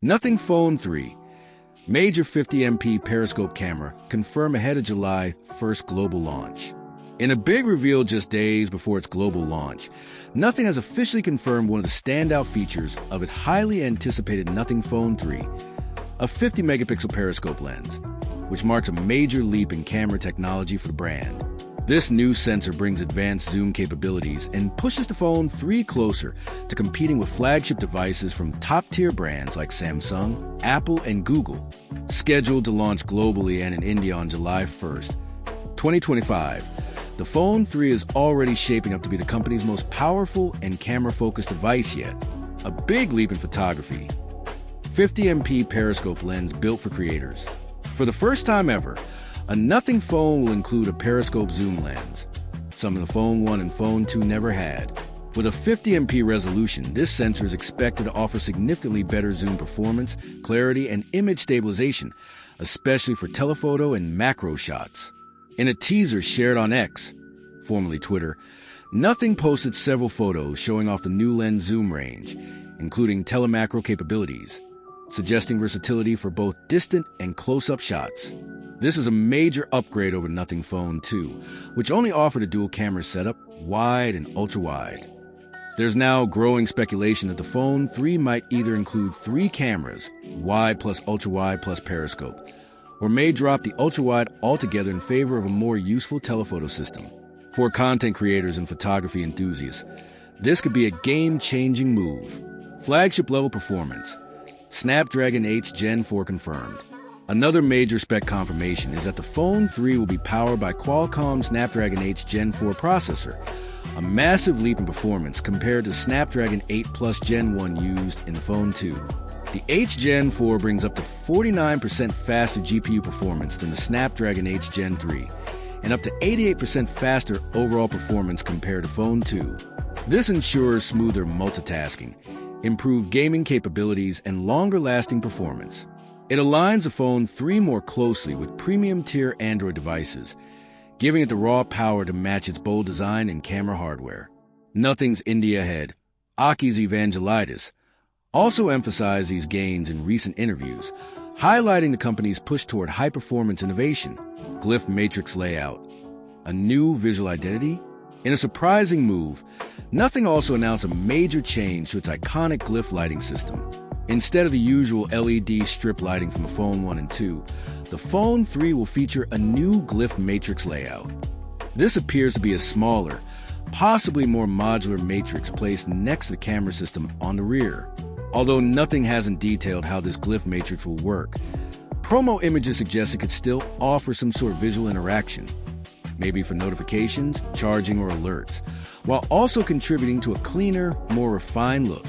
Nothing Phone 3. Major 50MP Periscope camera confirmed ahead of July 1st global launch. In a big reveal just days before its global launch, Nothing has officially confirmed one of the standout features of its highly anticipated Nothing Phone 3, a 50-megapixel periscope lens, which marks a major leap in camera technology for the brand. This new sensor brings advanced zoom capabilities and pushes the Phone 3 closer to competing with flagship devices from top-tier brands like Samsung, Apple, and Google. Scheduled to launch globally and in India on July 1st, 2025, the Phone 3 is already shaping up to be the company's most powerful and camera-focused device yet, a big leap in photography. 50MP Periscope lens built for creators. For the first time ever, a Nothing phone will include a periscope zoom lens, something the Phone 1 and Phone 2 never had. With a 50MP resolution, this sensor is expected to offer significantly better zoom performance, clarity, and image stabilization, especially for telephoto and macro shots. In a teaser shared on X, formerly Twitter, Nothing posted several photos showing off the new lens zoom range, including telemacro capabilities, suggesting versatility for both distant and close-up shots. This is a major upgrade over Nothing Phone 2, which only offered a dual-camera setup, wide and ultra-wide. There's now growing speculation that the Phone 3 might either include 3 cameras, wide plus ultra-wide plus periscope, or may drop the ultra-wide altogether in favor of a more useful telephoto system. For content creators and photography enthusiasts, this could be a game-changing move. Flagship-level performance. Snapdragon 8 Gen 4 confirmed. Another major spec confirmation is that the Phone 3 will be powered by Qualcomm's Snapdragon 8 Gen 4 processor, a massive leap in performance compared to Snapdragon 8 Plus Gen 1 used in the Phone 2. The 8 Gen 4 brings up to 49% faster GPU performance than the Snapdragon 8 Gen 3, and up to 88% faster overall performance compared to Phone 2. This ensures smoother multitasking, improved gaming capabilities, and longer-lasting performance. It aligns the Phone 3 more closely with premium-tier Android devices, giving it the raw power to match its bold design and camera hardware. Nothing's India head, Aki's Evangelitis, also emphasized these gains in recent interviews, highlighting the company's push toward high-performance innovation. Glyph Matrix layout, a new visual identity. In a surprising move, Nothing also announced a major change to its iconic Glyph lighting system. Instead of the usual LED strip lighting from the Phone 1 and 2, the Phone 3 will feature a new Glyph Matrix layout. This appears to be a smaller, possibly more modular matrix placed next to the camera system on the rear. Although Nothing hasn't detailed how this Glyph Matrix will work, promo images suggest it could still offer some sort of visual interaction, maybe for notifications, charging, or alerts, while also contributing to a cleaner, more refined look.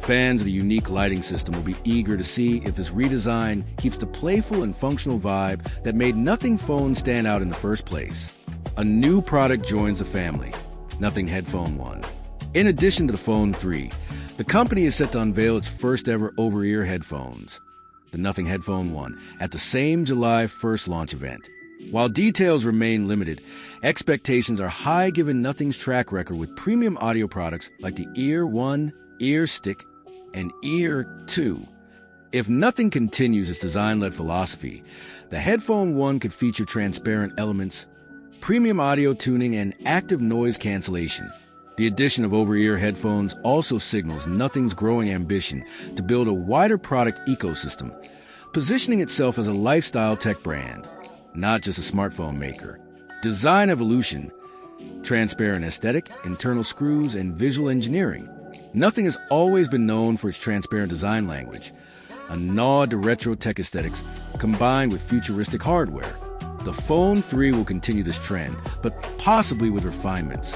Fans of the unique lighting system will be eager to see if this redesign keeps the playful and functional vibe that made Nothing Phone stand out in the first place. A new product joins the family, Nothing Headphone 1. In addition to the Phone 3, the company is set to unveil its first-ever over-ear headphones, the Nothing Headphone 1, at the same July 1st launch event. While details remain limited, expectations are high given Nothing's track record with premium audio products like the Ear 1, Ear Stick, and Ear 2. If Nothing continues its design-led philosophy, the Headphone 1 could feature transparent elements, premium audio tuning, and active noise cancellation. The addition of over-ear headphones also signals Nothing's growing ambition to build a wider product ecosystem, positioning itself as a lifestyle tech brand, not just a smartphone maker. Design evolution, transparent aesthetic, internal screws, and visual engineering. Nothing has always been known for its transparent design language, a nod to retro tech aesthetics combined with futuristic hardware. The Phone 3 will continue this trend, but possibly with refinements.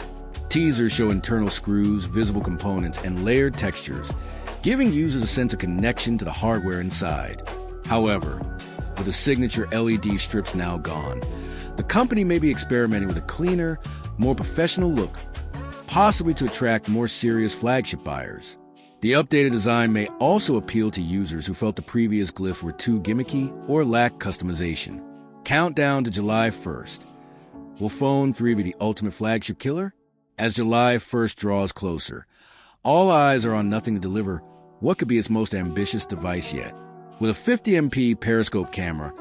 Teasers show internal screws, visible components, and layered textures, giving users a sense of connection to the hardware inside. However, with the signature LED strips now gone, the company may be experimenting with a cleaner, more professional look, possibly to attract more serious flagship buyers. The updated design may also appeal to users who felt the previous Glyph were too gimmicky or lacked customization. Countdown to July 1st. Will Phone 3 be the ultimate flagship killer? As July 1st draws closer, all eyes are on Nothing to deliver what could be its most ambitious device yet. With a 50MP Periscope camera,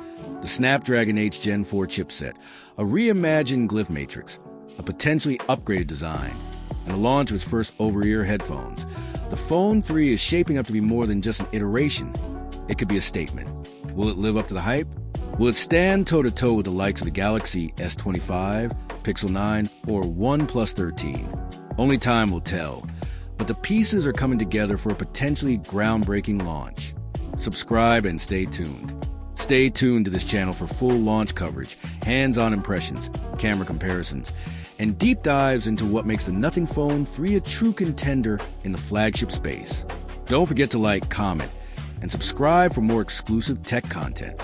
the Snapdragon 8 Gen 4 chipset, a reimagined Glyph Matrix, a potentially upgraded design, and a launch of its first over-ear headphones, the Phone 3 is shaping up to be more than just an iteration. It could be a statement. Will it live up to the hype? Will it stand toe-to-toe with the likes of the Galaxy S25, Pixel 9, or OnePlus 13? Only time will tell, but the pieces are coming together for a potentially groundbreaking launch. Subscribe and stay tuned. Stay tuned to this channel for full launch coverage, hands-on impressions, camera comparisons, and deep dives into what makes the Nothing Phone 3 a true contender in the flagship space. Don't forget to like, comment, and subscribe for more exclusive tech content.